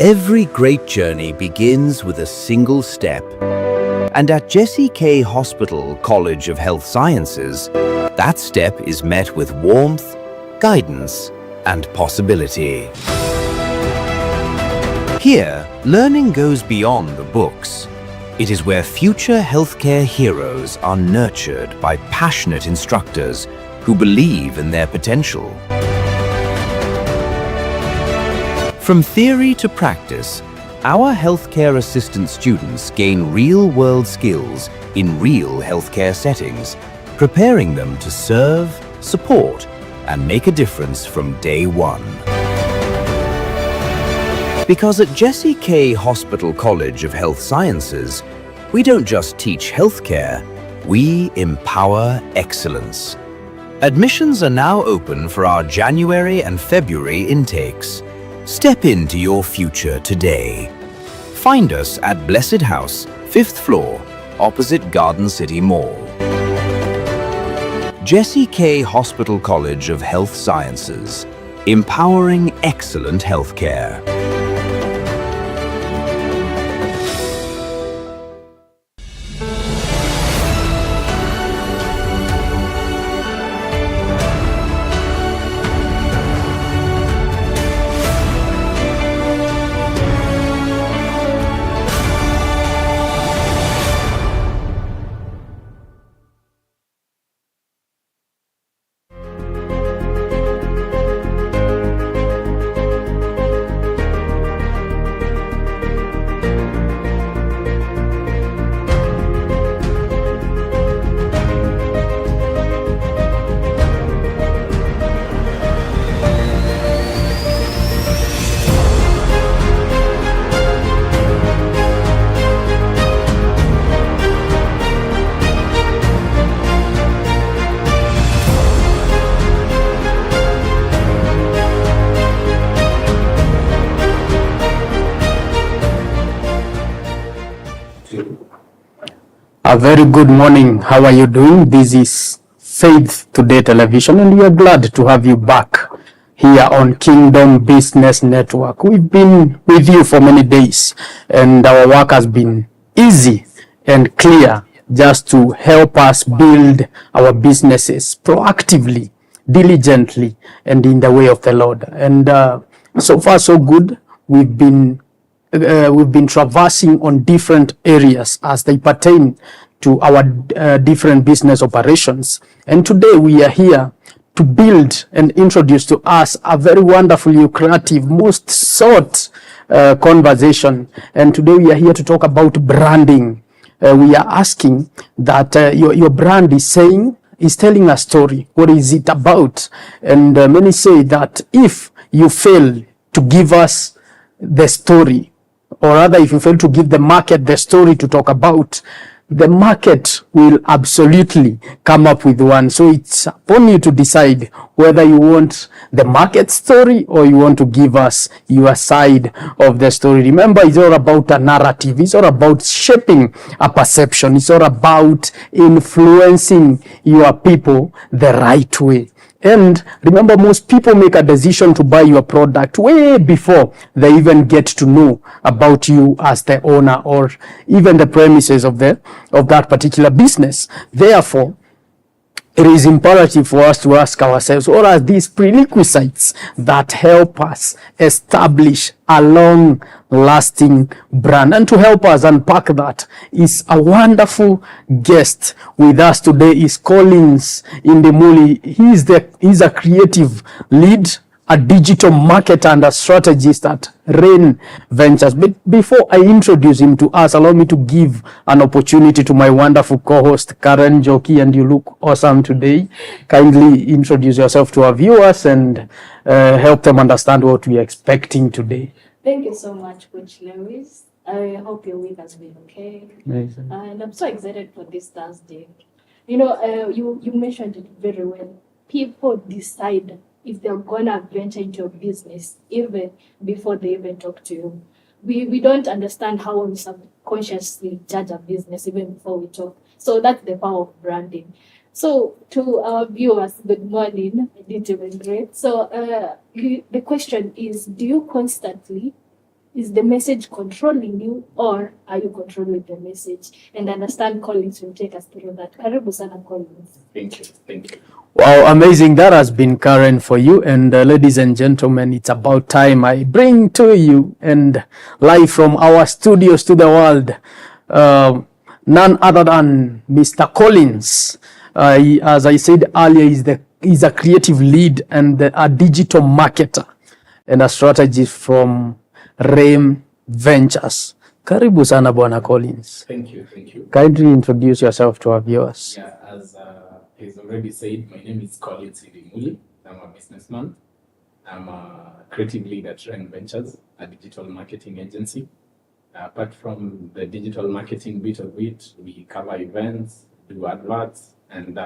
Every great journey begins with a single step. And at Jesse K. Hospital College of Health Sciences, that step is met with warmth, guidance, and possibility. Here, learning goes beyond the books. It is where future healthcare heroes are nurtured by passionate instructors who believe in their potential. From theory to practice, our healthcare assistant students gain real-world skills in real healthcare settings, preparing them to serve, support, and make a difference from day one. Because at Jesse K. Hospital College of Health Sciences, we don't just teach healthcare, we empower excellence. Admissions are now open for our January and February intakes. Step into your future today. Find us at Blessed House, 5th floor, opposite Garden City Mall. Jesse K. Hospital College of Health Sciences, empowering excellent healthcare. A very good morning. How are you doing? This is Faith Today Television, and we are glad to have you back here on Kingdom Business Network. We've been with you for many days, and our work has been easy and clear, just to help us build our businesses proactively, diligently, and in the way of the Lord. And so far, so good. We've been traversing on different areas as they pertain to our different business operations. And today we are here to build and introduce to us a very wonderful, lucrative, most sought conversation. And today we are here to talk about branding. We are asking that your brand is telling a story. What is it about? And many say that if you fail to give us the story, or rather if you fail to give the market the story to talk about, the market will absolutely come up with one. So it's upon you to decide whether you want the market story or you want to give us your side of the story. Remember, it's all about a narrative. It's all about shaping a perception. It's all about influencing your people the right way. And remember, most people make a decision to buy your product way before they even get to know about you as the owner or even the premises of that particular business. Therefore, it is imperative for us to ask ourselves, what are these prerequisites that help us establish a long-lasting brand? And to help us unpack that is a wonderful guest with us today is Collins Indimuli. He's a creative lead, a digital marketer and a strategist at Rhane Ventures. But before I introduce him to us, allow me to give an opportunity to my wonderful co-host, Karen Njoki, and you look awesome today. Kindly introduce yourself to our viewers and help them understand what we are expecting today. Thank you so much, Coach Lewis. I hope your week has been okay. Amazing. And I'm so excited for this Thursday. You mentioned it very well. People decide if they're gonna venture into a business even before they even talk to you. We don't understand how we subconsciously judge a business even before we talk. So that's the power of branding. So to our viewers, good morning. I did even great. So the question is, do you constantly Is the message controlling you, or are you controlling the message? And understand Collins will take us through that. Karibu sana Collins. Thank you. Thank you. Wow, amazing. That has been Karen for you. And ladies and gentlemen, it's about time I bring to you and live from our studios to the world, none other than Mr. Collins. As I said earlier, he's a creative lead and a digital marketer and a strategist from Rhane Ventures. Karibu sana Bwana Collins. Thank you. Thank you. Kindly introduce yourself to our viewers. Yeah, as he's already said, my name is Indimuli. I'm a businessman. I'm a creative lead at Rhane Ventures, a digital marketing agency. Apart from the digital marketing bit of it, we cover events, do adverts, and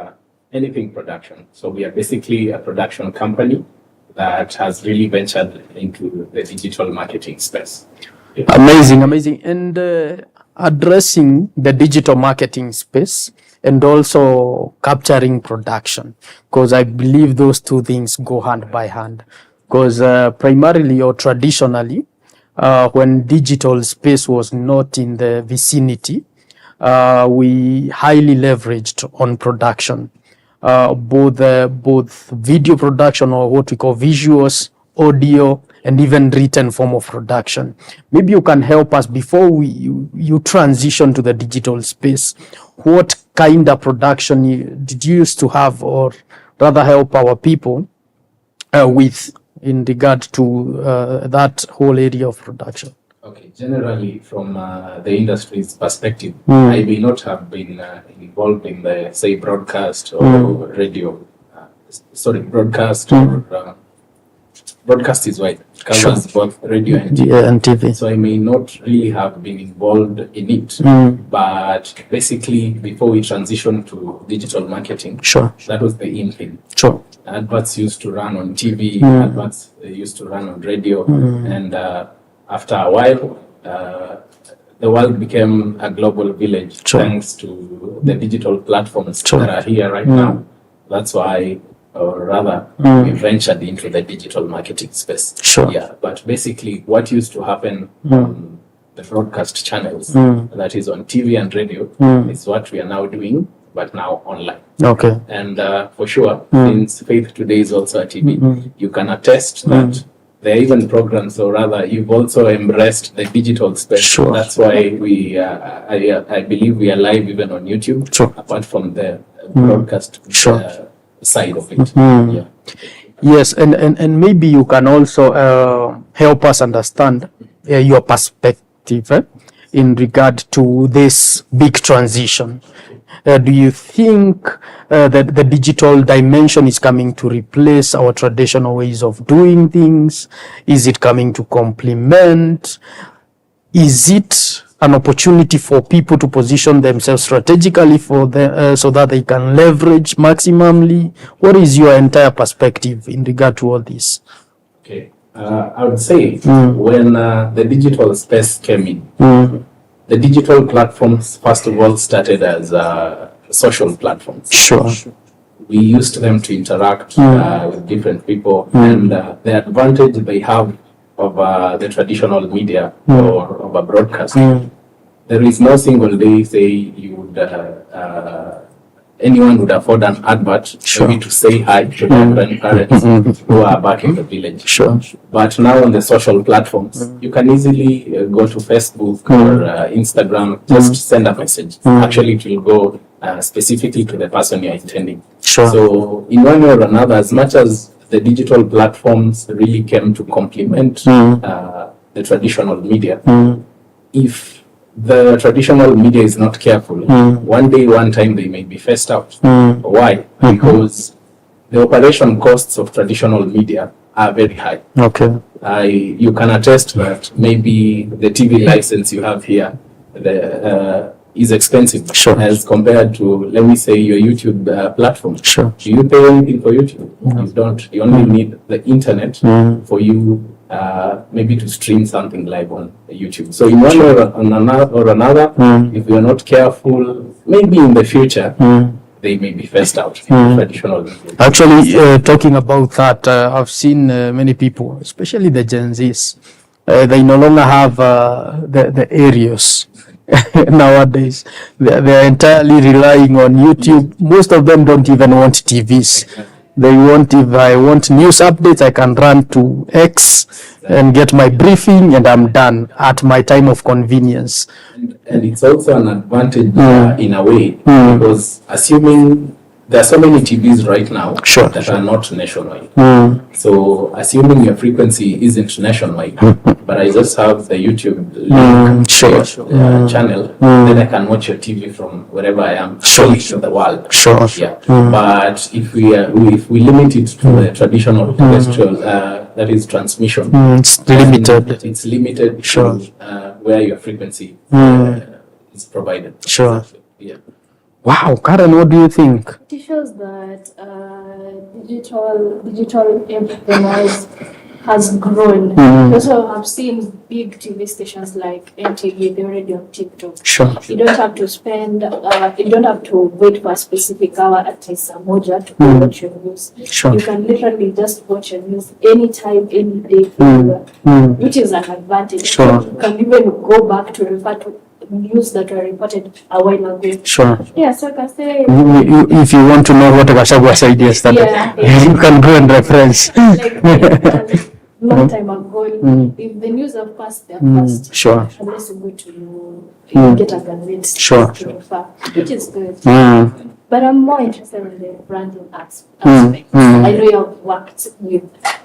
anything production. So we are basically a production company that has really ventured into the digital marketing space. Yeah. Amazing. And addressing the digital marketing space and also capturing production, because I believe those two things go hand by hand. Because primarily or traditionally, when digital space was not in the vicinity, we highly leveraged on production. Both video production, or what we call visuals, audio, and even written form of production. Maybe you can help us before you transition to the digital space. What kind of production did you used to have, or rather help our people with in regard to that whole area of production? Okay, generally from the industry's perspective, I may not have been involved in the, say, broadcast or radio. Broadcast or broadcast is wide. It covers both radio and TV. Yeah, and TV. So I may not really have been involved in it. But basically, before we transitioned to digital marketing, Sure. that was the in thing. Sure. Adverts used to run on TV, adverts used to run on radio, and after a while, the world became a global village. Sure. Thanks to the digital platforms Sure. that are here right now. That's why, or rather, we ventured into the digital marketing space. Sure. Yeah, but basically, what used to happen on the broadcast channels, that is on TV and radio, is what we are now doing, but now online. Okay. And for sure, since Faith Today is also a TV, you can attest that there are even programs, or rather, you've also embraced the digital space. Sure. That's why we, I believe we are live even on YouTube, Sure. apart from the broadcast Sure. side of it. Yeah. Yes, and maybe you can also help us understand your perspective in regard to this big transition. Do you think that the digital dimension is coming to replace our traditional ways of doing things? Is it coming to complement? Is it an opportunity for people to position themselves strategically for the, so that they can leverage maximally? What is your entire perspective in regard to all this? Okay. I would say when the digital space came in, the digital platforms, first of all, started as social platforms. Sure. We used them to interact with different people, and the advantage they have of the traditional media or of a broadcast, there is no single day, say, you would anyone would afford an advert maybe to say hi to their grandparents who are back in the village. Sure. But now on the social platforms, you can easily go to Facebook or Instagram, just send a message. Actually, it will go specifically to the person you're intending. Sure. So in one way or another, as much as the digital platforms really came to complement the traditional media, if the traditional media is not careful, one day, one time, they may be phased out. Why? Because the operation costs of traditional media are very high. Okay. You can attest that maybe the TV license you have here is expensive as compared to, let me say, your YouTube platform. Sure. Do you pay anything for YouTube? You don't. You only need the internet for you maybe to stream something live on YouTube. So in one way or another, if we are not careful, maybe in the future, they may be phased out. Traditional. Actually, talking about that, I've seen many people, especially the Gen Zs, they no longer have the areas. Nowadays, they're entirely relying on YouTube. Most of them don't even want TVs. They want, if I want news updates, I can run to X and get my briefing, and I'm done at my time of convenience. And it's also an advantage in a way, because assuming there are so many TVs right now that are not nationwide. So assuming your frequency isn't nationwide, but I just have the YouTube link channel, then I can watch your TV from wherever I am in the world. But if we limit it to the traditional terrestrial, that is transmission, it's limited. It's limited to where your frequency is provided. Yeah. Wow, Karen, what do you think? It shows that digital entrepreneurs has grown. Also, I've seen big TV stations like Ndege, they're already on TikTok. You don't have to spend, you don't have to wait for a specific hour at Moja to watch your news. You can literally just watch your news anytime, any day, which is an advantage. You can even go back to refer to news that were reported a while ago. Yeah, so I can say, if you want to know what Gachagua said yesterday, you can go and reference. Like, long time ago, if the news have passed, they're passed. Unless you go to get a gazette to refer, which is good. But I'm more interested in the branding aspect. I know you have worked with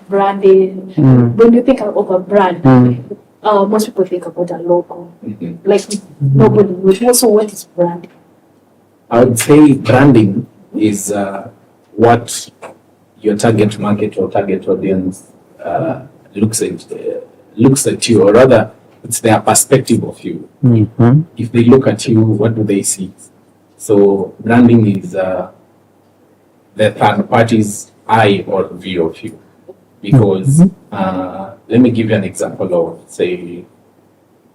branding. When you think of a brand, most people think about a logo. Like nobody knows. Also, what is branding? I would say branding is what your target market or target audience looks at you, or rather, it's their perspective of you. If they look at you, what do they see? So branding is the third party's eye or view of you. Because let me give you an example of, say,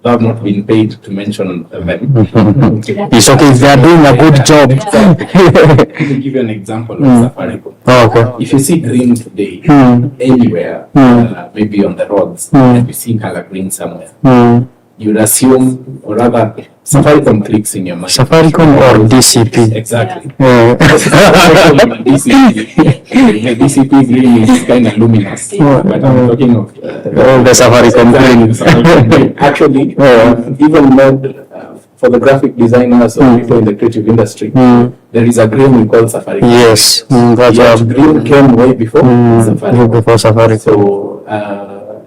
I have not been paid to mention them. It's okay, they are doing a good job. Let me give you an example of Safaricom. If you see green today, anywhere, maybe on the roads, and you see color green somewhere, you'd assume, or rather, Safaricom clicks in your mind. Safaricom or DCP? Exactly. The DCP green is kind of luminous, but I'm talking of the Safaricom green. Actually, even for the graphic designers or people in the creative industry, there is a green we call Safaricom. Yes, green came way before Safaricom. So,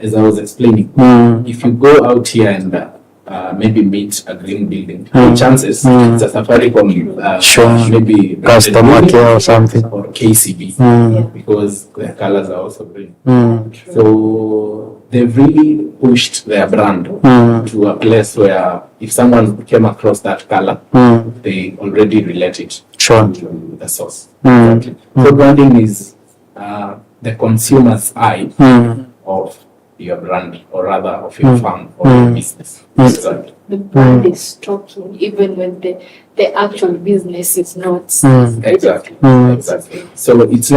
as I was explaining, if you go out here and maybe meet a green building, chances it's a Safaricom, maybe customer care or something, or KCB, because their colors are also green. So they've really pushed their brand to a place where if someone came across that color, they already relate it to the source. So branding is the consumer's eye of your brand, or rather of your firm or your business. The brand is talking even when the actual business is not. Exactly. So it's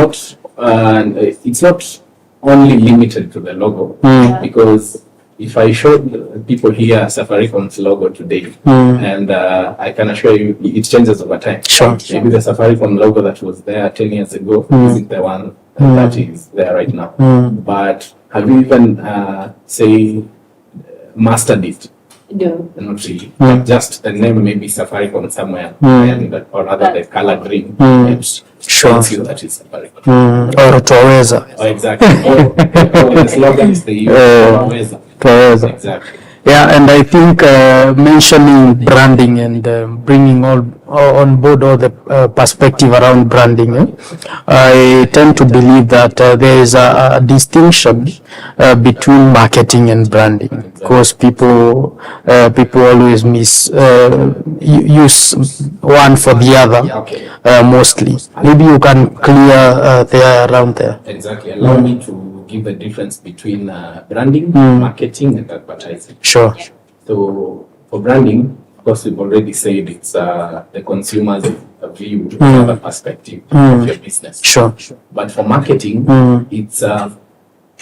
not only limited to the logo, because if I showed people here Safaricom's logo today, and I can assure you it changes over time. Maybe the Safaricom logo that was there 10 years ago isn't the one that is there right now. But have you even, say, mastered it? No. Not really. Just the name, maybe Safaricom somewhere, or rather the color green, shows you that it's Safaricom. Or Toweza. Exactly. Or the slogan is the Toweza. Exactly. Yeah, and I think mentioning branding and bringing all on board all the perspective around branding, I tend to believe that there is a distinction between marketing and branding, because people always use one for the other, mostly. Maybe you can clear there around there. Exactly. Allow me to give the difference between branding, marketing, and advertising. Sure. So for branding, of course, we've already said it's the consumer's view, the perspective of your business. Sure. But for marketing, it's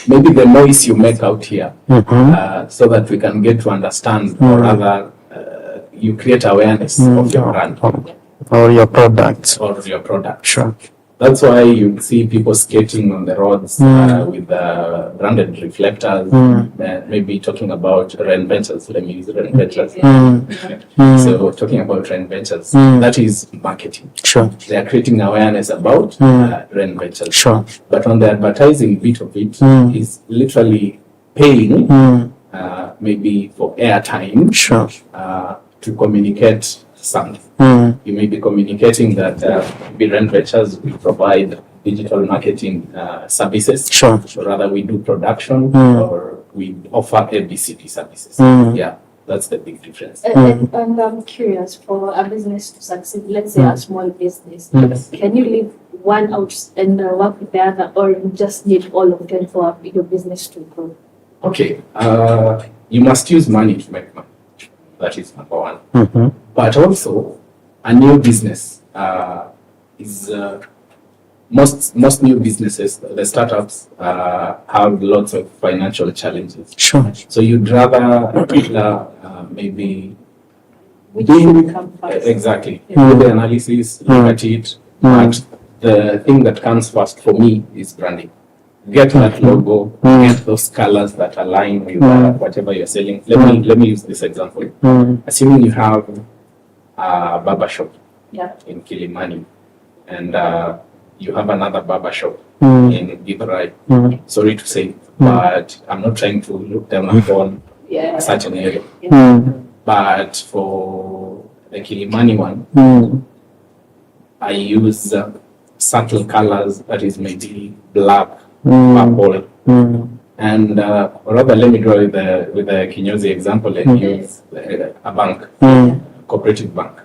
maybe the noise you make out here, so that we can get to understand, or rather, you create awareness of your brand or your products. or your product. Sure. That's why you see people skating on the roads with branded reflectors, maybe talking about Rhane Ventures. Let me use Rhane Ventures. So talking about Rhane Ventures, that is marketing. Sure. They are creating awareness about Rhane Ventures. Sure. But on the advertising bit of it is literally paying maybe for airtime Sure. to communicate something. You may be communicating that Rhane Ventures will provide digital marketing services. Sure. Or rather, we do production or we offer ABCD services. Yeah, that's the big difference. And I'm curious, for a business to succeed, let's say a small business, can you leave one out and work with the other, or you just need all of them for your business to grow? Okay, you must use money to make money. That is number one. But also, a new business is most new businesses, the startups have lots of financial challenges. Sure. So you'd rather maybe Which should come first? exactly do the analysis, look at it. But the thing that comes first for me is branding. Get that logo, get those colors that align with whatever you're selling. Let me use this example. Assuming you have a barber shop in Kilimani, and you have another barber shop in Githurai. Sorry to say, but I'm not trying to look down upon such an area. But for the Kilimani one, I use subtle colors, that is maybe black, purple, and rather let me draw with the Kinyozi example and use a bank, cooperative bank.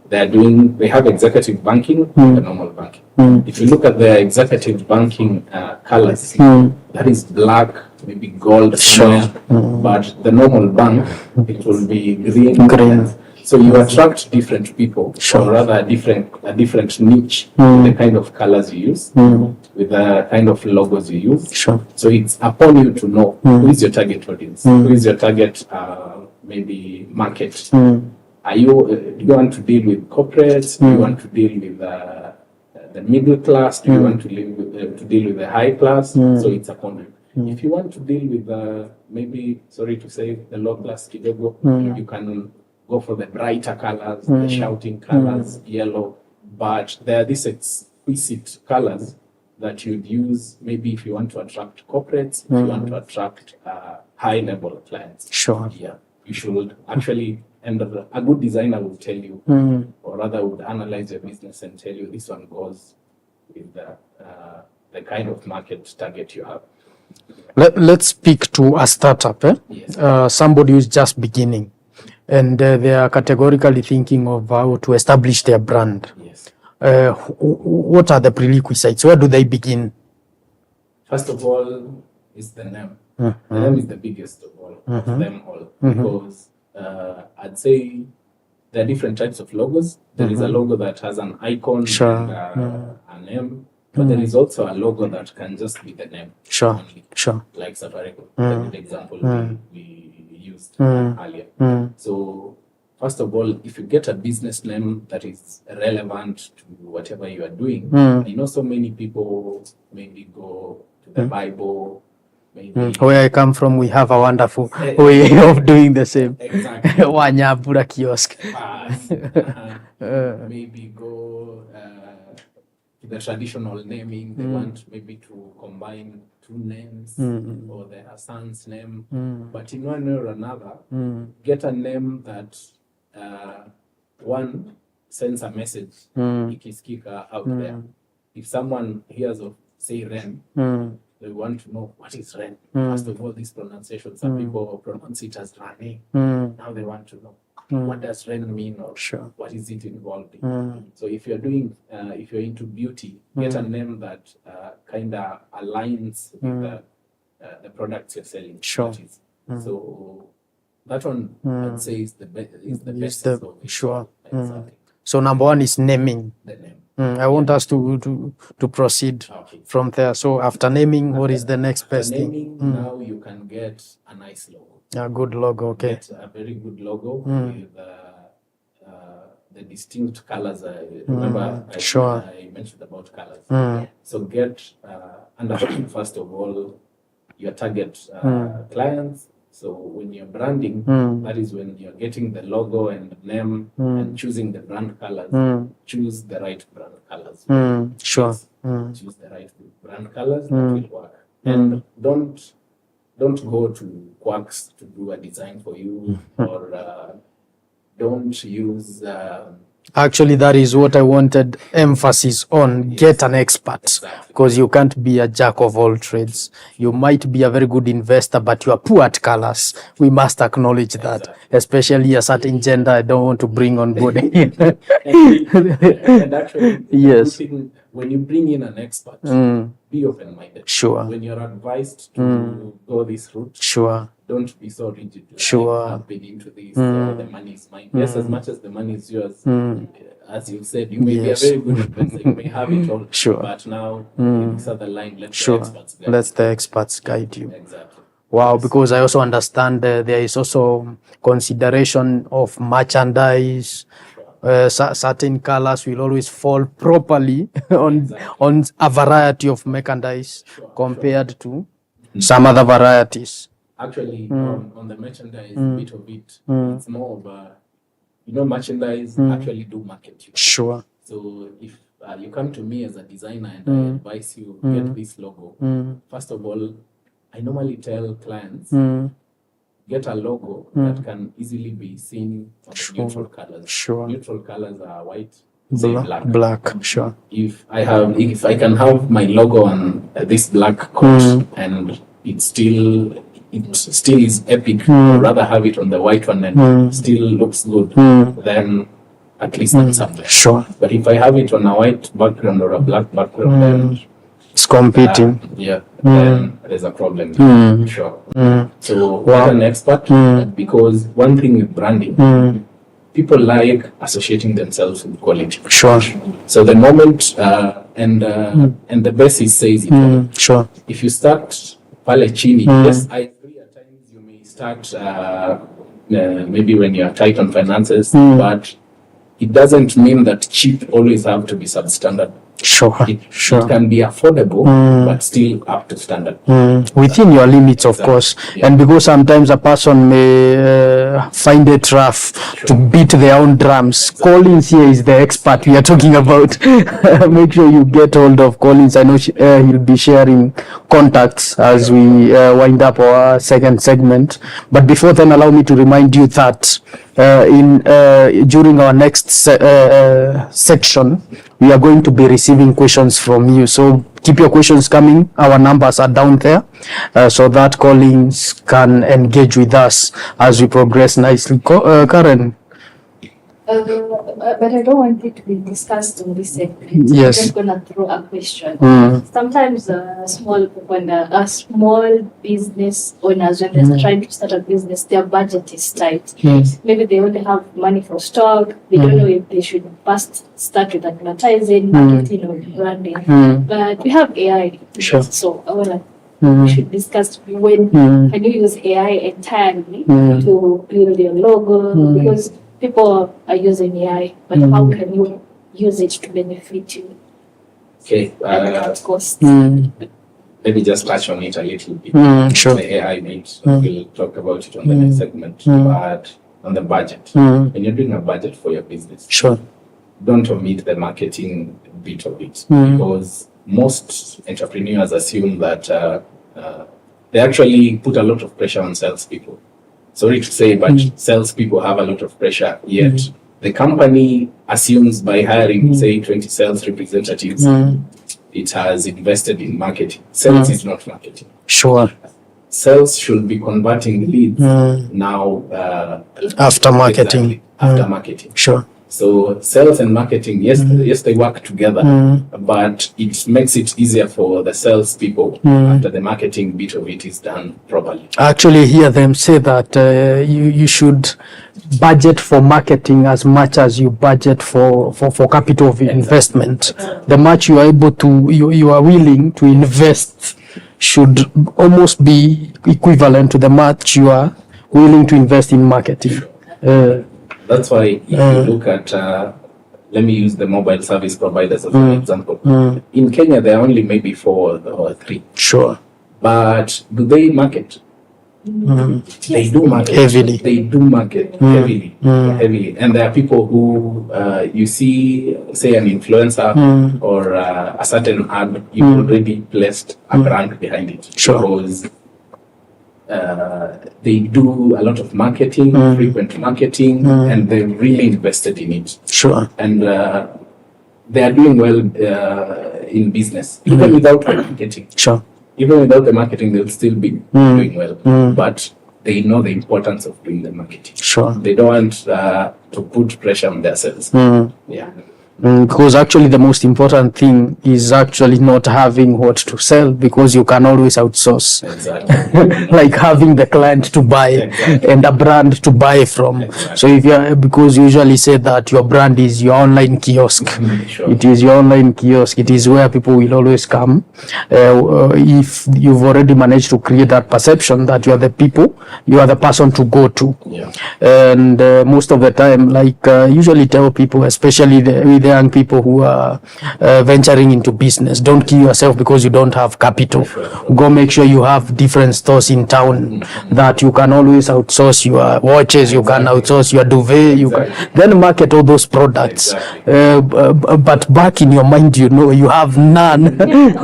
They have executive banking, the normal banking. If you look at the executive banking colors, that is black, maybe gold, but the normal bank, it will be green. So you attract different people, or rather a different niche, with the kind of colors you use, with the kind of logos you use. So it's upon you to know who is your target audience, who is your target maybe market. Do you want to deal with corporates? Do you want to deal with the middle class? Do you want to deal with the high class? So it's upon you. If you want to deal with maybe, sorry to say, the low class kidogo, you can go for the brighter colors, the shouting colors, yellow. But there are these explicit colors that you'd use maybe if you want to attract corporates, if you want to attract high level clients. Sure. Yeah, you should actually. And a good designer will tell you, or rather would analyze your business and tell you this one goes with the kind of market target you have. Let's speak to a startup, Yes. Somebody who's just beginning, and they are categorically thinking of how to establish their brand. Yes. What are the prerequisites? Where do they begin? First of all, is the name. The name is the biggest of all, of them all, because I'd say there are different types of logos. There is a logo that has an icon and a name, but there is also a logo that can just be the name. Only, like Safaricom, the good example we used earlier. So first of all, if you get a business name that is relevant to whatever you are doing, I know so many people maybe go to the Bible. Maybe. Where I come from, we have a wonderful way of doing the same. Exactly. Wanyabura kiosk. Maybe go to the traditional naming. They want maybe to combine two names or their son's name. But in one way or another, get a name that one sends a message ikisikika out there. If someone hears of, say, Rhane, they want to know what is Rhane. First of all, this pronunciation, some people pronounce it as Rhane. Now they want to know what does Rhane mean, or what is it involved in. So if you're doing, if you're into beauty, get a name that kind of aligns with the products you're selling. So that one, I'd say, is the best. Exactly. So number one is naming. the name. I want us to proceed Okay. from there. So after naming, what is the next After best naming, thing? now you can get a nice logo. A good logo, okay. Get a very good logo with the distinct colors. Remember, Sure. I mentioned about colors. Mm. So get understand first of all your target clients. So when you're branding, that is when you're getting the logo and the name and choosing the brand colors. Choose the right brand colors. Sure. Choose the right brand colors that will work. And don't go to Quacks to do a design for you, or don't use. Actually, that is what I wanted emphasis on. Get an expert, Exactly. because you can't be a jack of all trades. You might be a very good investor, but you are poor at colors. We must acknowledge that, Exactly. especially a certain gender I don't want to bring on board. And actually, Yes. when you bring in an expert, be open-minded. Sure. When you're advised to go this route, Sure. don't be so rigid. Like, Sure. I've been into this, the money is mine. Yes, as much as the money is yours, as you said, you may Yes. be a very good investor, you may have it all. Sure. But now, in this other line, let the Sure. experts guide. Let the experts guide you. Exactly. Wow, because I also understand there is also consideration of merchandise. Certain colors will always fall properly on a variety of merchandise compared to some other varieties. Actually, on the merchandise bit of it, it's more of a, merchandise actually do market you. Sure. So if you come to me as a designer and I advise you get this logo, first of all, I normally tell clients, get a logo that can easily be seen on the neutral colors. Sure. Neutral colors are white, say Black. Sure. If I can have my logo on this black coat and it still is epic, I'd rather have it on the white one and still looks good, then at least I'm somewhere. Sure. But if I have it on a white background or a black background, then It's competing. then there's a problem. Sure. So Wow. get an expert, because one thing with branding, people like associating themselves with quality. Sure. So the moment and the basis says it. Sure. If you start pale chini, yes, I agree. At times you may start maybe when you are tight on finances, but it doesn't mean that cheap always have to be substandard. Sure. It can be affordable, but still up to standard. Within your limits, of course. Yeah. And because sometimes a person may find it rough to beat their own drums. Collins here is the expert we are talking about. Make sure you get hold of Collins. I know he'll be sharing contacts as we wind up our second segment. But before then, allow me to remind you that during our next section, we are going to be receiving questions from you. So keep your questions coming. Our numbers are down there, so that Collins can engage with us as we progress nicely. Karen. But I don't want it to be discussed in this segment. Yes. I'm just gonna throw a question. Sometimes small business owners, when they're trying to start a business, their budget is tight. Maybe they only have money for stock. They don't know if they should first start with advertising, marketing, or branding. But we have AI. Sure. So I wanna. We should discuss when can you use AI entirely to build your logo, because people are using AI, but how can you use it to benefit you? Okay. And cut costs. Let me just touch on it a little bit. Sure. The AI bit, we'll talk about it on the next segment. But on the budget, when you're doing a budget for your business, Sure. don't omit the marketing bit of it, because most entrepreneurs assume that they actually put a lot of pressure on salespeople. Sorry to say, but salespeople have a lot of pressure, yet the company assumes by hiring, say, 20 sales representatives, it has invested in marketing. Sales is not marketing. Sure. Sales should be converting leads now. After marketing. Exactly, after marketing. Sure. So sales and marketing, yes, they work together, but it makes it easier for the sales people after the marketing bit of it is done properly. I actually hear them say that you should budget for marketing as much as you budget for capital of investment. The much you are able to, you are willing to invest should almost be equivalent to the much you are willing to invest in marketing. That's why if you look at, let me use the mobile service providers as an example. In Kenya, there are only maybe 4 or 3. Sure. But do they market? They do market Heavily. They do market heavily. And there are people who you see, say an influencer or a certain ad, you've already placed a brand behind it. Sure. Because they do a lot of marketing, frequent marketing, and they're really invested in it. Sure. And they are doing well in business, even without marketing. Sure. Even without the marketing, they'll still be doing well. But they know the importance of doing the marketing. Sure. They don't want to put pressure on their sales. Yeah. Because actually the most important thing is actually not having what to sell, because you can always outsource. Exactly. Like having the client to buy and a brand to buy from. So if you because you usually say that your brand is your online kiosk. Sure. It is your online kiosk. It is where people will always come. If you've already managed to create that perception that you are the people, you are the person to go to. Yeah. And most of the time, like usually tell people, especially with the young people who are venturing into business, don't kill yourself because you don't have capital. Go make sure you have different stores in town that you can always outsource your watches, you can outsource your duvet, you can then market all those products. But back in your mind, you know, you have none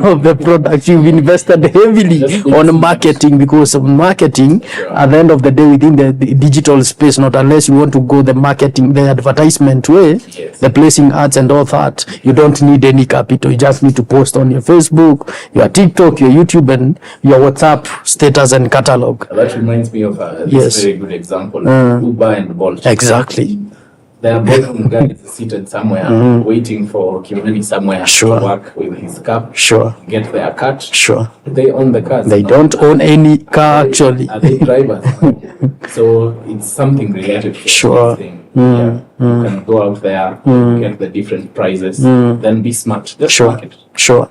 of the products. You've invested heavily on marketing, because marketing at the end of the day within the digital space, not unless you want to go the marketing, the advertisement way, the placing ads and all that, you don't need any capital. You just need to post on your Facebook, your TikTok, your YouTube, and your WhatsApp status and catalog. That reminds me of this very good example, Uber and Bolt. Exactly. They are both guys seated somewhere, waiting for Kimani somewhere to work with his cab, get their cut. They own the cars. They don't own any car, actually. Are they drivers? So it's something related to this thing. You can go out there, get the different prices, then be smart. Just market.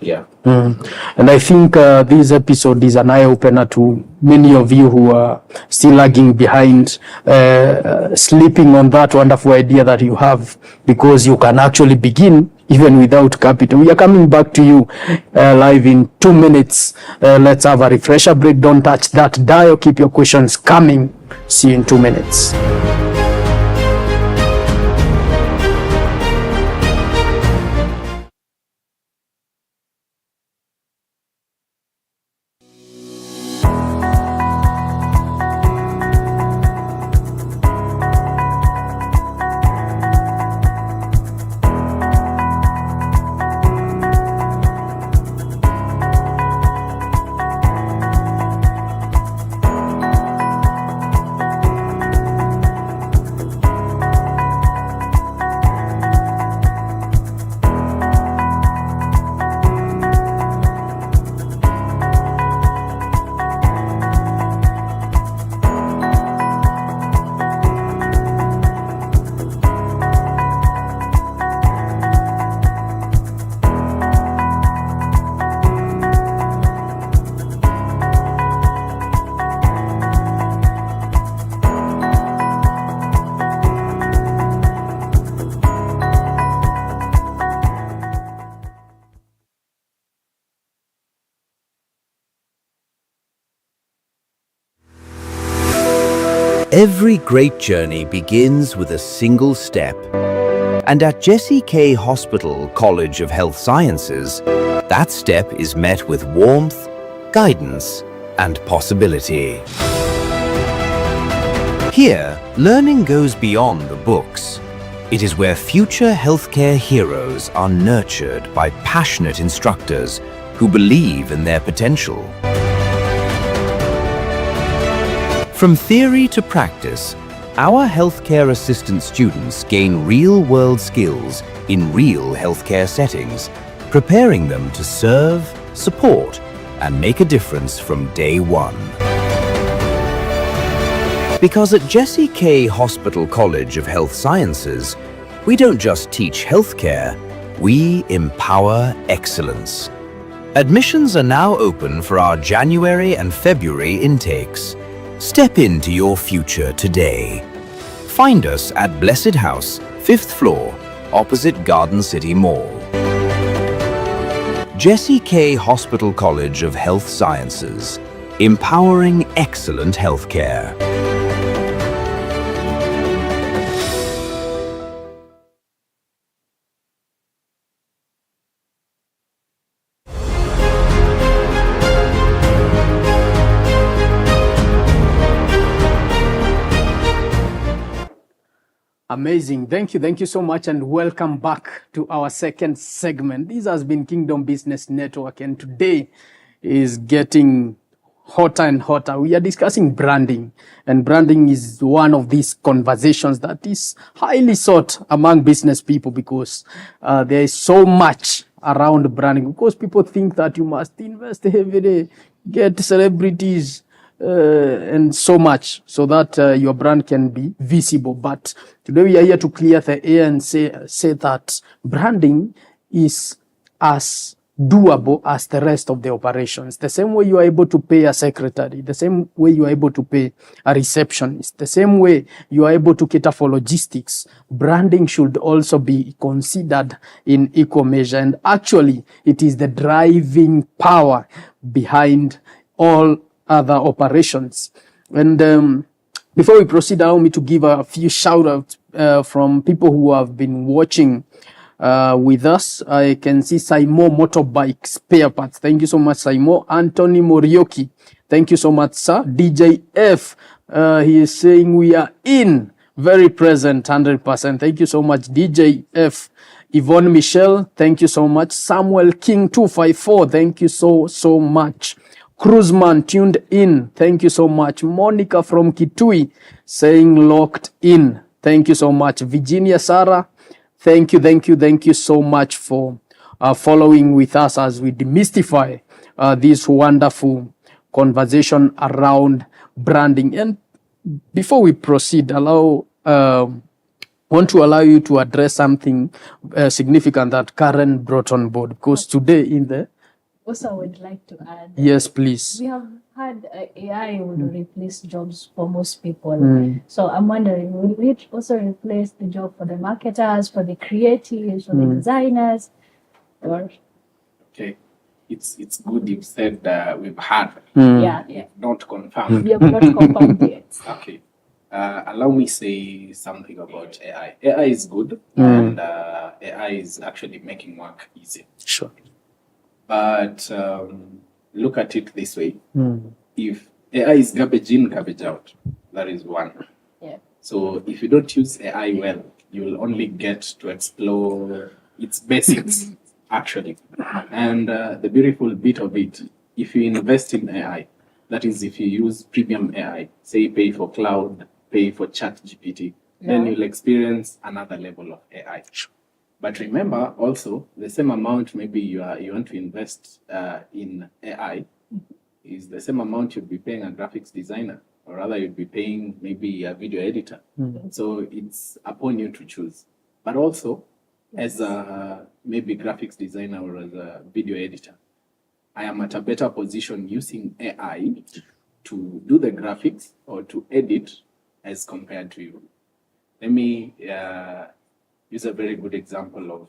Yeah. And I think this episode is an eye-opener to many of you who are still lagging behind, sleeping on that wonderful idea that you have, because you can actually begin even without capital. We are coming back to you live in 2 minutes. Let's have a refresher break. Don't touch that dial. Keep your questions coming. See you in 2 minutes. Every great journey begins with a single step. And at Jesse K. Hospital College of Health Sciences, that step is met with warmth, guidance, and possibility. Here, learning goes beyond the books. It is where future healthcare heroes are nurtured by passionate instructors who believe in their potential. From theory to practice, Our healthcare assistant students gain real-world skills in real healthcare settings, preparing them to serve, support, and make a difference from day one. Because at Jesse K. Hospital College of Health Sciences, we don't just teach healthcare, we empower excellence. Admissions are now open for our January and February intakes. Step into your future today. Find us at Blessed House, 5th floor, opposite Garden City Mall. Jesse K. Hospital College of Health Sciences, empowering excellent healthcare. Amazing. Thank you so much, and welcome back to our second segment. This has been Kingdom Business Network, and today is getting hotter and hotter. We are discussing branding, and branding is one of these conversations that is highly sought among business people because there is so much around branding, because people think that you must invest heavily, get celebrities, and so much so that your brand can be visible. But today we are here to clear the air and say that branding is as doable as the rest of the operations. The same way you are able to pay a secretary, the same way you are able to pay a receptionist, the same way you are able to cater for logistics, branding should also be considered in equal measure. And actually, it is the driving power behind all other operations. And before we proceed, allow me to give a few shout outs from people who have been watching with us. I can see Saimo Motorbike Spare Parts. Thank you so much, Saimo. Anthony Morioki. Thank you so much, sir. DJ F. He is saying we are in. Very present, 100%. Thank you so much, DJ F. Yvonne Michelle. Thank you so much. Samuel King 254. Thank you so much. Cruzman tuned in. Thank you so much. Monica from Kitui saying locked in. Thank you so much. Virginia Sarah. Thank you so much for following with us as we demystify this wonderful conversation around branding. And before we proceed, want to allow you to address something significant that Karen brought on board, because today in the Also, I would like to add. Yes, please. We have had AI would replace jobs for most people. So I'm wondering, will it also replace the job for the marketers, for the creatives, for the designers? Or Okay, it's good you said we've had. yeah. Not confirmed. We have not confirmed yet. Okay. Allow me say something about AI. AI is good, and AI is actually making work easier. Sure. But look at it this way. If AI is garbage in, garbage out, that is one. Yeah. So if you don't use AI well, you will only get to explore its basics, actually. And the beautiful bit of it, if you invest in AI, that is if you use premium AI, say pay for cloud, pay for ChatGPT, then you'll experience another level of AI. But remember also, the same amount maybe you want to invest in AI is the same amount you'd be paying a graphics designer, or rather you'd be paying maybe a video editor. So it's upon you to choose. But also, as a maybe graphics designer or as a video editor, I am at a better position using AI to do the graphics or to edit as compared to you. Let me use a very good example of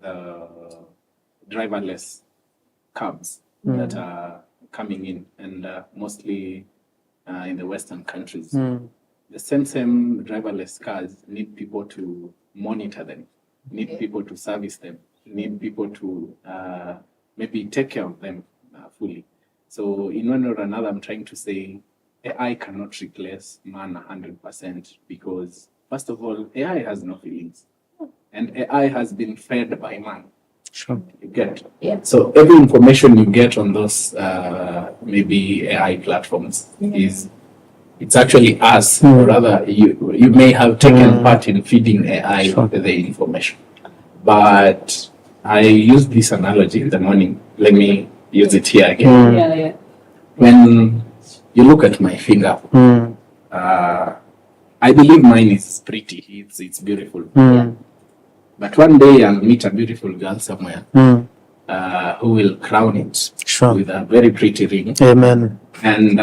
the driverless cabs that are coming in, and mostly in the Western countries. The same driverless cars need people to monitor them, need people to service them, need people to maybe take care of them fully. So in one or another, I'm trying to say AI cannot replace man 100%, because first of all, AI has no feelings, and AI has been fed by man. Sure. You get. Yeah. So every information you get on those maybe AI platforms is it's actually us, or rather you may have taken part in feeding AI the information. But I used this analogy in the morning. Let me use it here again. Yeah. When you look at my finger, I believe mine is pretty. It's beautiful. But one day I'll meet a beautiful girl somewhere who will crown it with a very pretty ring. Amen. And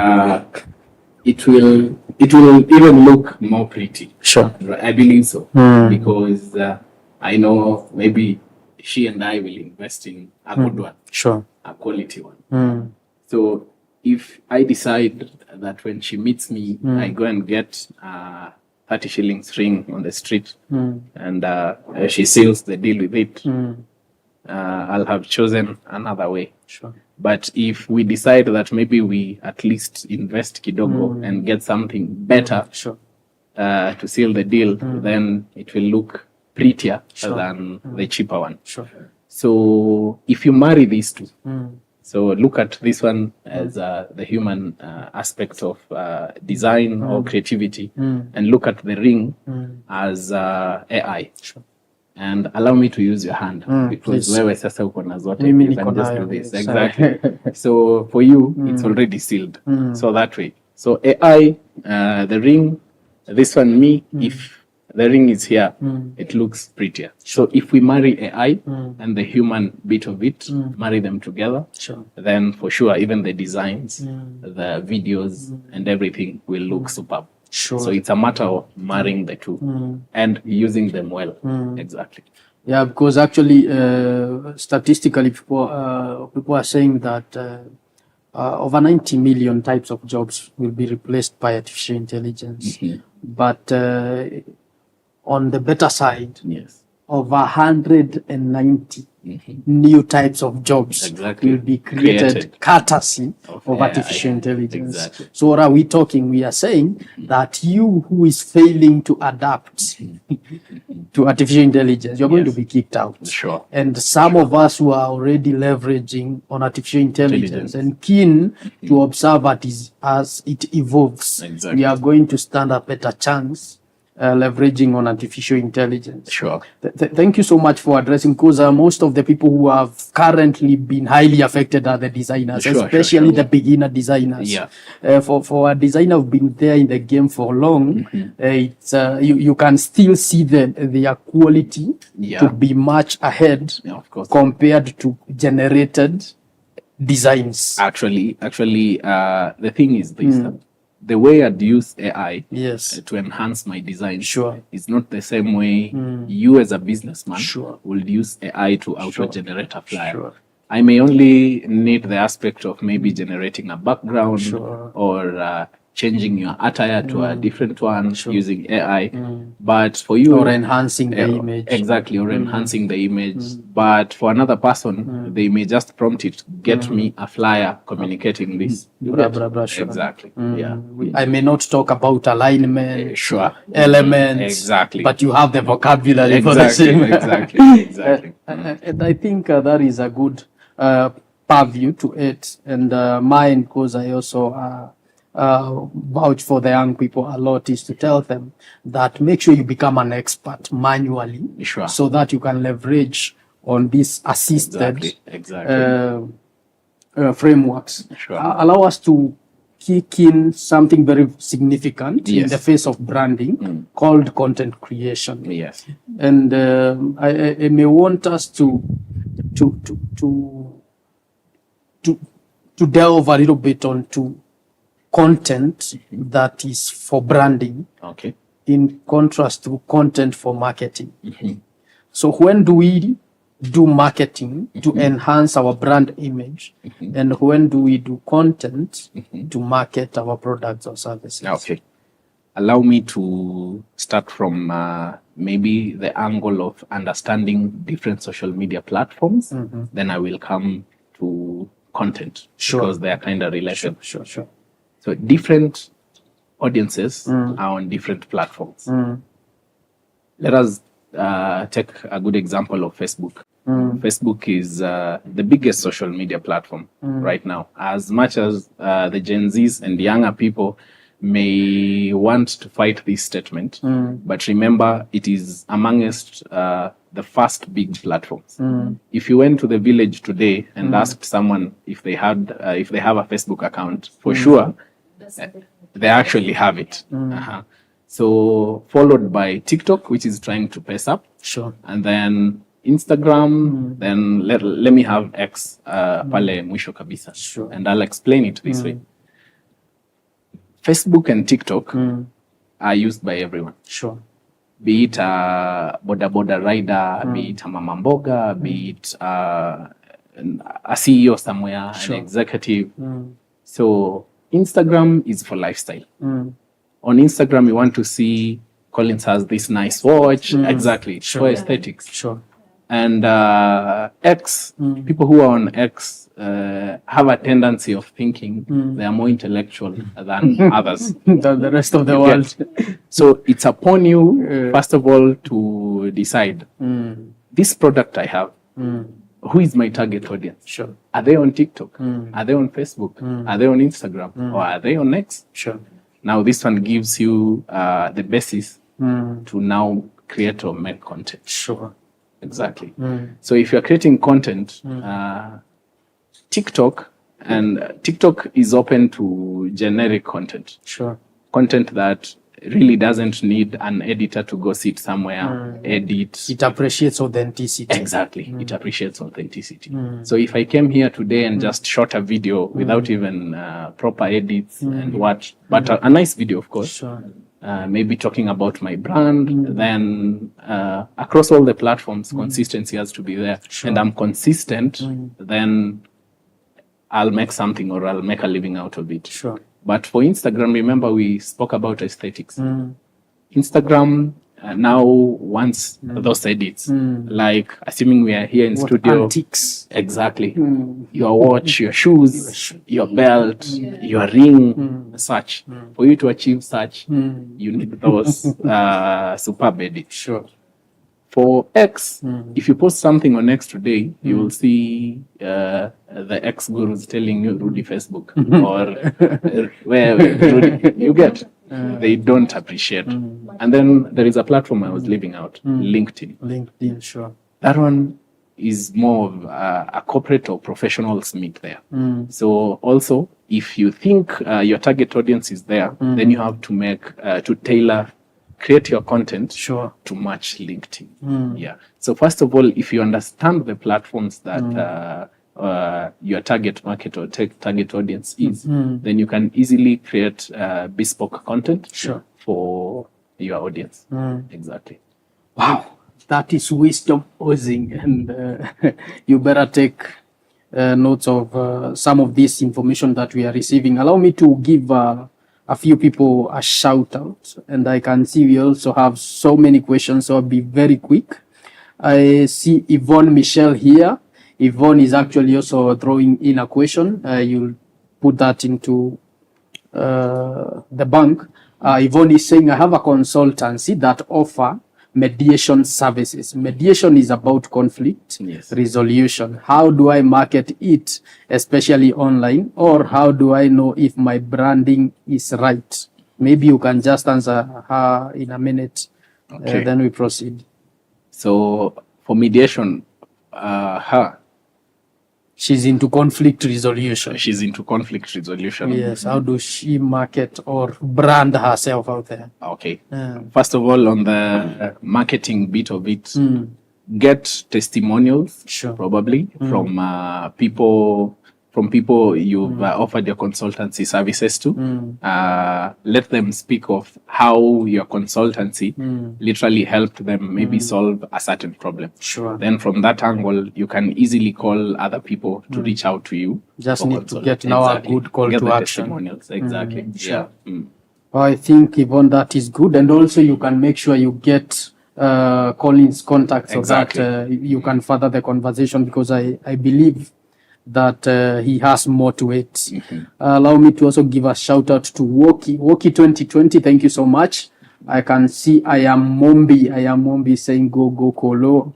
it will even look more pretty. Sure. I believe so. Because I know maybe she and I will invest in a good one. Sure. A quality one. So if I decide that when she meets me, I go and get 30 shillings ring on the street and she seals the deal with it, I'll have chosen another way. Sure. But if we decide that maybe we at least invest kidogo and get something better to seal the deal, then it will look prettier than the cheaper one. Sure. So if you marry these two, so look at this one as the human aspect of design or creativity, and look at the ring as AI. Sure. And allow me to use your hand because wewe sasa uko na zote, Mimi you niko can just nayo, do this. yes. Exactly. So for you, it's already sealed. So that way. So AI, the ring, this one, me, if the ring is here, it looks prettier. So if we marry AI and the human bit of it, marry them together, then for sure, even the designs, the videos and everything will look superb. Sure. So it's a matter of marrying the two and using them well. Exactly. Yeah, because actually, statistically, people are saying that over 90 million types of jobs will be replaced by artificial intelligence. But on the better side, over 190 new types of jobs will be created courtesy of artificial intelligence. Exactly. So what are we talking? We are saying that you who is failing to adapt to artificial intelligence, you're going to be kicked out. Sure. And some of us who are already leveraging on artificial intelligence and keen to observe as it evolves, we are going to stand a better chance leveraging on artificial intelligence. Sure. Thank you so much for addressing, because most of the people who have currently been highly affected are the designers, especially the beginner designers. For a designer who've been there in the game for long, it's you can still see their quality to be much ahead compared to generated designs. Actually, the thing is this. The way I'd use AI to enhance my design is not the same way you as a businessman will use AI to auto-generate a flyer. I may only need the aspect of maybe generating a background or changing your attire to a different one using AI. But for you... Or enhancing the image. Exactly, or enhancing the image. But for another person, they may just prompt it, get me a flyer communicating this. Exactly, I may not talk about alignment, elements, but you have the vocabulary for the same. Exactly. And I think that is a good purview to it. And mine, because I also... vouch for the young people a lot, is to tell them that make sure you become an expert manually so that you can leverage on these assisted frameworks. Allow us to kick in something very significant in the face of branding called content creation. And I may want us to delve a little bit onto content that is for branding, in contrast to content for marketing. So when do we do marketing to enhance our brand image, and when do we do content to market our products or services? Allow me to start from maybe the angle of understanding different social media platforms. Then I will come to content because they are kind of related. So different audiences are on different platforms. Let us take a good example of Facebook. Facebook is the biggest social media platform right now. As much as the Gen Zs and the younger people may want to fight this statement, but remember it is amongst the first big platforms. If you went to the village today and asked someone if they have a Facebook account, for sure they actually have it. So followed by TikTok, which is trying to pace up, and then Instagram, then let me have X pale mwisho kabisa, and I'll explain it this way. Facebook and TikTok are used by everyone. Be it a boda rider, be it a mama mboga, be it a CEO somewhere, an executive. So Instagram is for lifestyle. On Instagram, you want to see Collins has this nice watch. Exactly. For aesthetics. And X, people who are on X have a tendency of thinking they are more intellectual than others. Than the rest of the world. So it's upon you, first of all, to decide, this product I have, who is my target audience? Are they on TikTok? Are they on Facebook? Are they on Instagram? Or are they on X? Now this one gives you the basis to now create or make content. Exactly. So if you're creating content, TikTok is open to generic content. Content that really doesn't need an editor to go sit somewhere, edit. It appreciates authenticity. Exactly. It appreciates authenticity. So if I came here today and just shot a video without even proper edits and but a nice video, of course, maybe talking about my brand, then across all the platforms, consistency has to be there. And I'm consistent, then I'll make something or I'll make a living out of it. But for Instagram, remember we spoke about aesthetics. Instagram now wants those edits, like assuming we are here in studio. Antiques. Exactly. Your watch, your shoes, your belt, your ring, such. For you to achieve such, you need those superb edits. For X, if you post something on X today, you will see the X gurus telling you Rudy Facebook or where Rudy, you get. They don't appreciate. And then there is a platform I was leaving out, LinkedIn. That one is more of a corporate or professionals meet there. So also, if you think your target audience is there, then you have to create your content to match LinkedIn. So first of all, if you understand the platforms that your target market or target audience is, then you can easily create bespoke content for your audience. Exactly. Wow, that is wisdom oozing, and you better take notes of some of this information that we are receiving. Allow me to give a few people a shout out, and I can see we also have so many questions, so I'll be very quick. I see Yvonne Michelle here. Yvonne is actually also throwing in a question. You'll put that into the bank. Yvonne is saying, I have a consultancy that offer mediation services. Mediation is about conflict resolution. How do I market it, especially online? Or how do I know if my branding is right? Maybe you can just answer her in a minute. Then we proceed. So for mediation, she's into conflict resolution. Yes. How does she market or brand herself out there? First of all, on the marketing bit of it, get testimonials, probably from people you've offered your consultancy services to. Let them speak of how your consultancy literally helped them maybe solve a certain problem. Then from that angle, you can easily call other people to reach out to you. Just need to get now a good call to action. Testimonials. Exactly. I think, Yvonne, that is good. And also you can make sure you get Colin's contact so that you can further the conversation, because I believe that he has more to it. Allow me to also give a shout out to Woki 2020. Thank you so much. I can see I am Mombi saying go Kolo.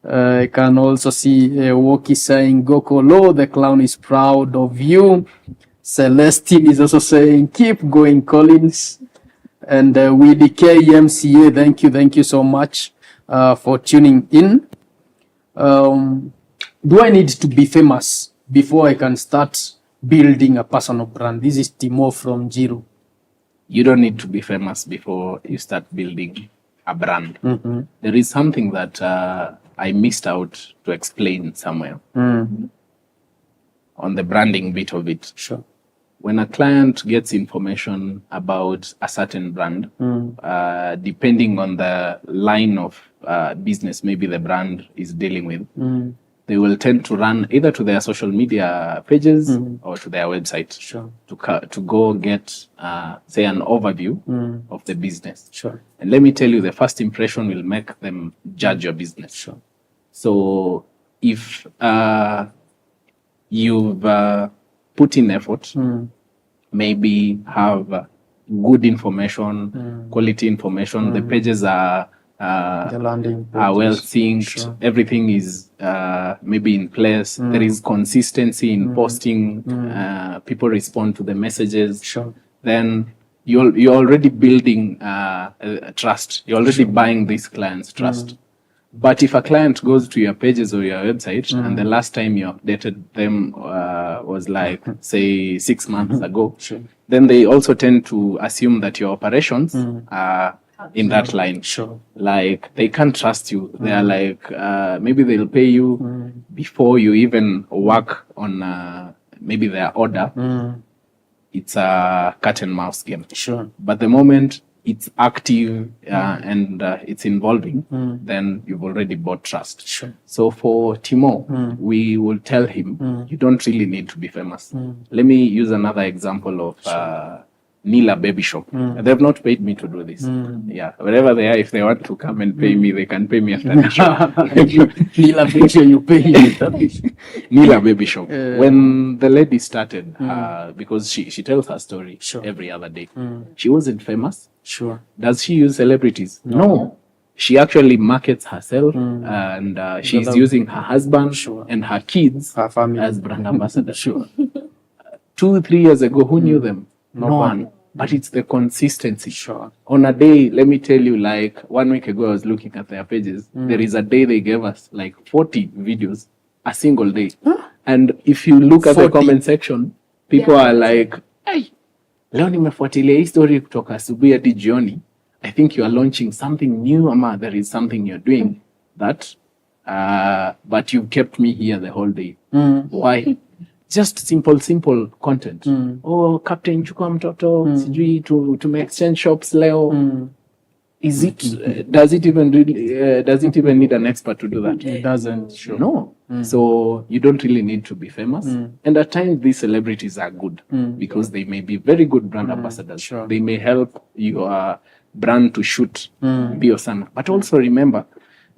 I can also see Woki saying go Kolo. The clown is proud of you. Celestine is also saying, keep going, Collins. And with the KMCA, thank you so much for tuning in. Do I need to be famous before I can start building a personal brand? This is Timo from Jiru. You don't need to be famous before you start building a brand. Mm-hmm. There is something that I missed out to explain somewhere on the branding bit of it. Sure. When a client gets information about a certain brand, depending on the line of business maybe the brand is dealing with, they will tend to run either to their social media pages or to their website. Sure. To go get, say, an overview of the business. Sure. And let me tell you, the first impression will make them judge your business. Sure. So if you've put in effort, maybe have good information, quality information, the pages are The landing well pages. synced, Sure. everything is maybe in place, there is consistency in posting, people respond to the messages, Sure. then you're already building trust. You're already buying these clients' trust. But if a client goes to your pages or your website and the last time you updated them was like, say, 6 months ago, Sure. then they also tend to assume that your operations are in that line. Sure. Like, they can't trust you. They are like, maybe they'll pay you before you even work on maybe their order. It's a cat and mouse game. Sure. But the moment it's active and it's involving, then you've already bought trust. Sure. So for Timo, we will tell him, you don't really need to be famous. Let me use another example of Nila Baby Shop. They've not paid me to do this. Yeah, wherever they are, if they want to come and pay me, they can pay me after the show. Nila, make sure you pay him. Nila Baby Shop. When the lady started, because she tells her story Sure. every other day, she wasn't famous. Sure. Does she use celebrities? No. She actually markets herself and she's using her husband Sure. and her kids Her family. as brand ambassadors. Sure. 2-3 years ago, who knew them? No one. But it's the consistency. Sure. On a day, let me tell you, like 1 week ago, I was looking at their pages. There is a day they gave us like 40 videos a single day. And if you look at the 40. comment section, people are like, hey, leo nimefuatilia hii story kutoka asubuhi hadi jioni. I think you are launching something new, ama there is something you're doing that, but you've kept me here the whole day. Why? Just simple content. Oh, Captain chukua mtoto, sijui to exchange shops leo. Is it, does it even need an expert to do that? It doesn't. Sure. No. So you don't really need to be famous. And at times these celebrities are good because they may be very good brand ambassadors. Sure. They may help your brand to shoot Bio Sana. But also remember,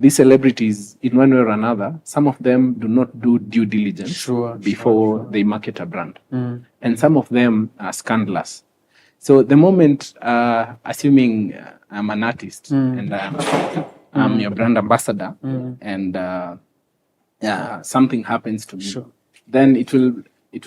these celebrities, in one way or another, some of them do not do due diligence Sure, before they market a brand. And some of them are scandalous. So the moment, assuming I'm an artist and I'm your brand ambassador and something happens to me, Sure. then it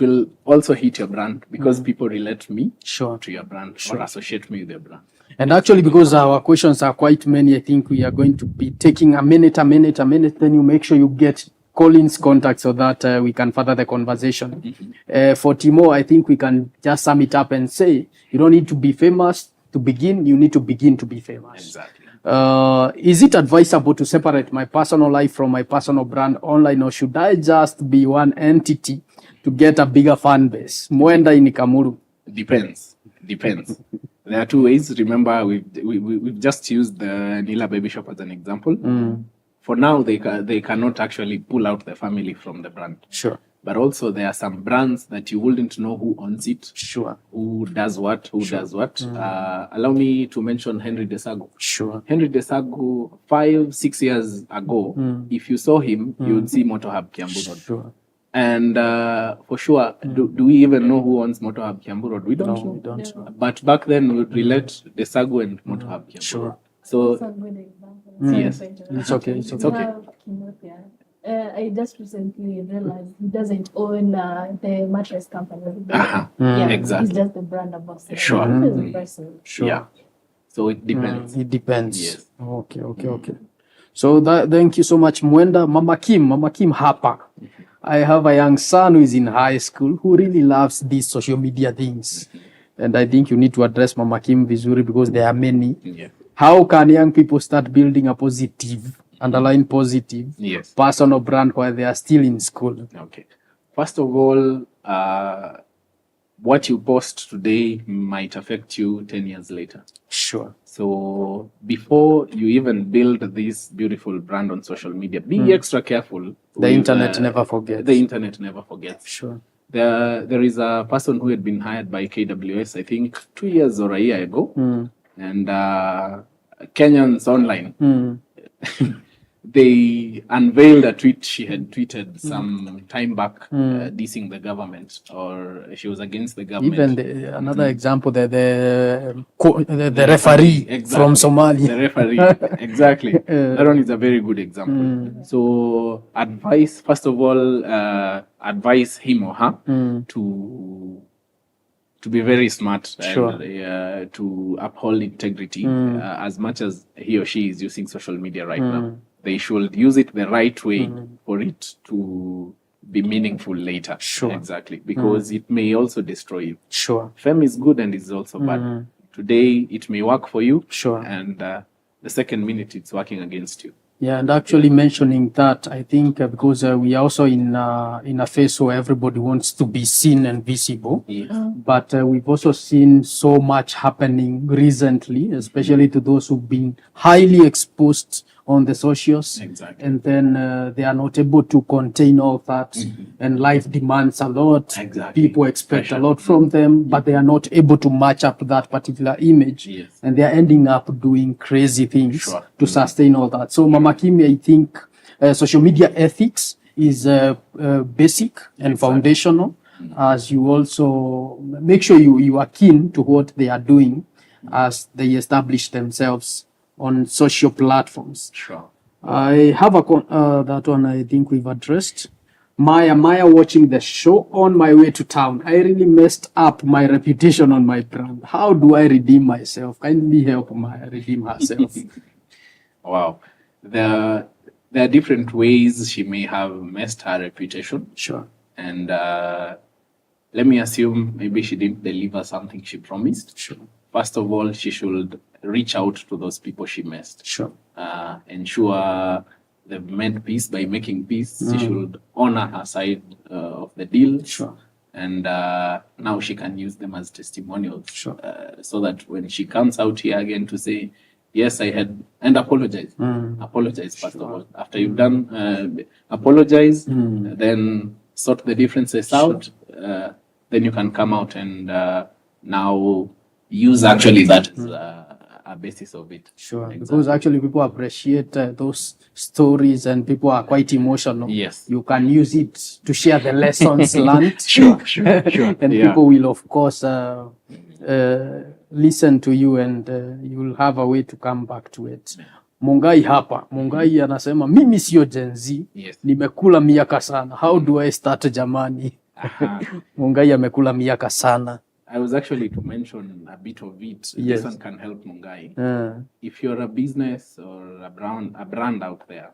will also hit your brand because people relate me Sure. to your brand or associate me with your brand. And actually, because our questions are quite many, I think we are going to be taking a minute. Then you make sure you get Colin's contact so that we can further the conversation. For Timo, I think we can just sum it up and say, you don't need to be famous to begin. You need to begin to be famous. Exactly. Is it advisable to separate my personal life from my personal brand online, or should I just be one entity to get a bigger fan base? Mwenda inikamuru. Depends. There are two ways. Remember, we've just used the Nila Baby Shop as an example. For now, they cannot actually pull out the family from the brand. Sure. But also there are some brands that you wouldn't know who owns it, Sure. who does what. Allow me to mention Henry Desagu. Sure. Henry Desagu, 5-6 years ago, if you saw him, you would see Motorhub Kiambu Road. Sure. And for sure, do we even know who owns Motorhub Kiambu Road? We don't No, know. we don't know. But back then, we would relate Desagu and Motorhub Kiambu Sure. Road. So That's a good example. Yes. Sorry to It's okay. interrupt. It's We okay. have Kinopia I just recently realized he doesn't own the mattress company. Uh-huh. Exactly. He's just the brand ambassador. Sure. Which is impressive. Sure. Yeah. So it depends. It depends. Yes. Okay. So thank you so much, Mwenda. Mama Kim hapa. I have a young son who is in high school who really loves these social media things. And I think you need to address Mama Kim vizuri because there are many. Yeah. How can young people start building a positive, underline positive, Yes. personal brand while they are still in school? Okay. First of all, what you post today might affect you 10 years later. Sure. So before you even build this beautiful brand on social media, be extra careful. The internet never forgets. The internet never forgets. Sure. There is a person who had been hired by KWS, I think 2 years or a year ago, and Kenyans Online. They unveiled a tweet she had tweeted some time back, dissing the government, or she was against the government. Even another example, the referee exactly. from Somalia. The referee, exactly. That one is a very good example. So advice, first of all, advise him or her to be very smart and to uphold integrity as much as he or she is using social media right now. They should use it the right way for it to be meaningful later. Sure. Exactly. Because it may also destroy you. Sure. Fame is good and is also bad. Today, it may work for you. Sure. And the second minute, it's working against you. Yeah, and actually mentioning that, I think because we are also in a phase where everybody wants to be seen and visible. Yes. But we've also seen so much happening recently, especially to those who've been highly exposed on the socials. Exactly. And then they are not able to contain all that. And life demands a lot. Exactly. People expect Pressure. a lot from them, but they are not able to match up to that particular image. Yes. And they are ending up doing crazy things Sure. to sustain all that. So Mama Kim, I think social media ethics is basic and foundational, as you also make sure you are keen to what they are doing as they establish themselves on social platforms. Sure. I have that one I think we've addressed. Maya watching the show on my way to town. I really messed up my reputation on my brand. How do I redeem myself? Kindly help Maya redeem herself. Wow. There are different ways she may have messed her reputation. Sure. And let me assume maybe she didn't deliver something she promised. Sure. First of all, she should reach out to those people she messed. Sure. Ensure they've made peace by making peace. She should honor her side of the deal. Sure. And now she can use them as testimonials. Sure. So that when she comes out here again to say, yes, I had, and apologize. Apologize, first of all. After you've done, apologize, then sort the differences out. Then you can come out and now use actually that as a basis of it. Sure. Exactly. Because actually people appreciate those stories and people are quite emotional. Yes. You can use it to share the lessons learned. Sure. And people will, of course, listen to you and you'll have a way to come back to it. Mungai hapa. Mungai anasema, mimi sio Gen Z. Yes. Nimekula miaka sana. How do I start jamani? Mungai amekula miaka sana. I was actually to mention a bit of it. Yes. This one can help Mungai. If you're a business or a brand out there,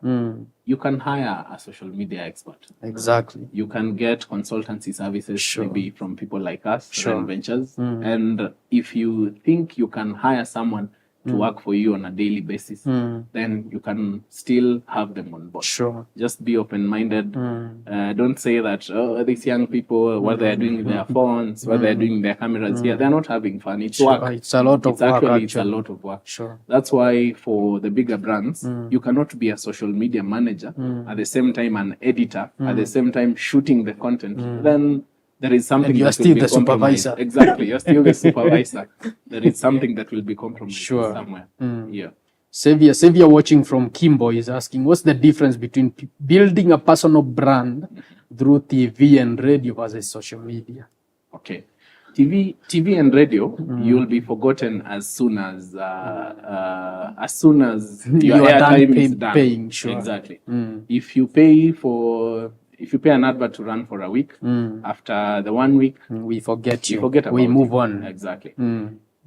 you can hire a social media expert. Exactly. You can get consultancy services, maybe from people like us, Rhane Ventures. And if you think you can hire someone to work for you on a daily basis, then you can still have them on board. Sure. Just be open-minded. Don't say that, oh, these young people, what they're doing with their phones, what they're doing with their cameras here, they're not having fun. It's work. It's a lot of work. It's a lot of work. Sure. That's why for the bigger brands, you cannot be a social media manager, at the same time an editor, at the same time shooting the content. Then there is something and you're that still will be the compromised. supervisor. Exactly, you're still the supervisor. There is something that will be compromised somewhere. Yeah. Xavier watching from Kimbo is asking, what's the difference between building a personal brand through TV and radio versus social media? Okay. TV and radio, you'll be forgotten as soon as your You are done airtime is done. paying, sure. Exactly. If you pay an advert to run for a week, after the 1 week, we forget you. forget about we move it. on. Exactly.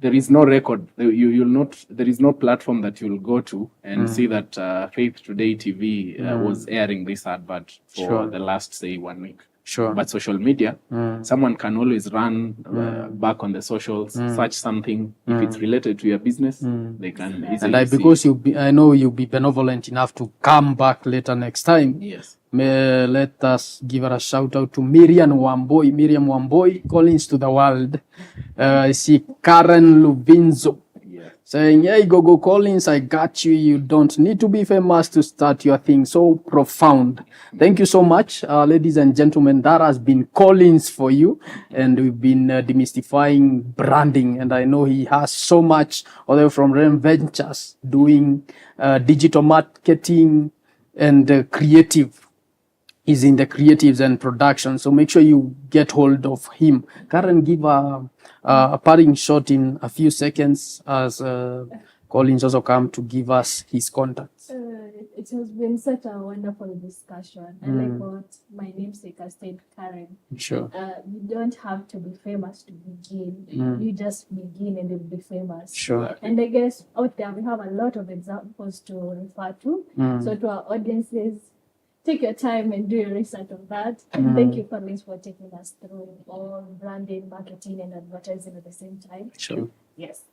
There is no record. You'll not. There is no platform that you'll go to and see that Faith Today TV was airing this advert for the last, say, 1 week. Sure. But social media, someone can always run back on the socials, search something. If it's related to your business, they can easily And see because it. I know you'll be benevolent enough to come back later next time. Yes. Let us give her a shout out to Miriam Wamboi, Collins to the world. I see Karen Luvinzo saying, hey, Gogo Collins, I got you. You don't need to be famous to start your thing. So profound. Thank you so much, ladies and gentlemen. That has been Collins for you. And we've been demystifying branding. And I know he has so much, although from Rhane Ventures, doing digital marketing and creative. Is in the creatives and production, so make sure you get hold of him. Karen, give a parting shot in a few seconds as Collins also come to give us his contacts. It has been such a wonderful discussion. I like what my namesake has said, Karen. Sure. You don't have to be famous to begin. You just begin and you'll be famous. Sure. And I guess out there we have a lot of examples to refer to. So to our audiences, take your time and do your research on that. And thank you, Collins, for taking us through all branding, marketing, and advertising at the same time. Sure. Yes.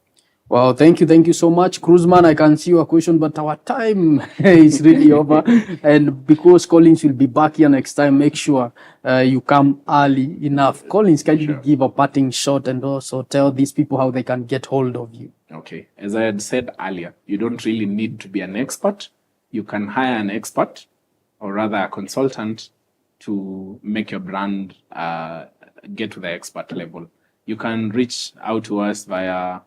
Wow, thank you so much. Cruzman, I can see your question, but our time is really over. And because Collins will be back here next time, make sure you come early enough. Collins, can you give a parting shot and also tell these people how they can get hold of you? Okay. As I had said earlier, you don't really need to be an expert. You can hire an expert, or rather a consultant, to make your brand get to the expert level. You can reach out to us via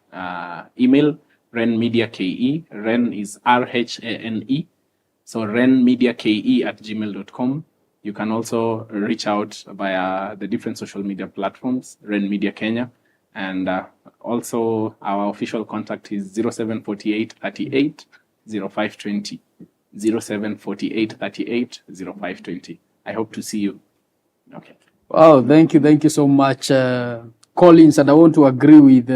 email, Rhane Media KE. Rhane is RHANE. So rhanemediake@gmail.com. You can also reach out via the different social media platforms, Rhane Media Kenya. And also our official contact is 0748 38 0520. 0748 38 0520. I hope to see you. Okay. Wow, thank you so much, Collins. And I want to agree with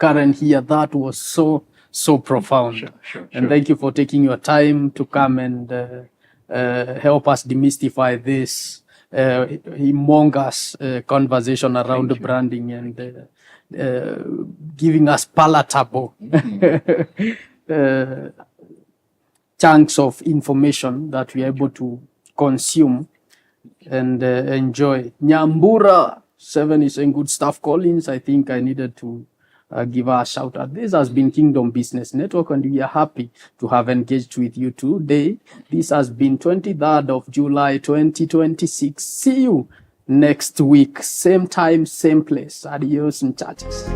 Karen here. That was so profound. Sure. And thank you for taking your time to come and help us demystify this humongous conversation around branding and giving us palatable chunks of information that we are able to consume and enjoy. Nyambura 7 is saying good stuff. Collins, I think I needed to give her a shout out. This has been Kingdom Business Network, and we are happy to have engaged with you today. This has been 23rd of July 2026. See you next week, same time, same place. Adios and churches.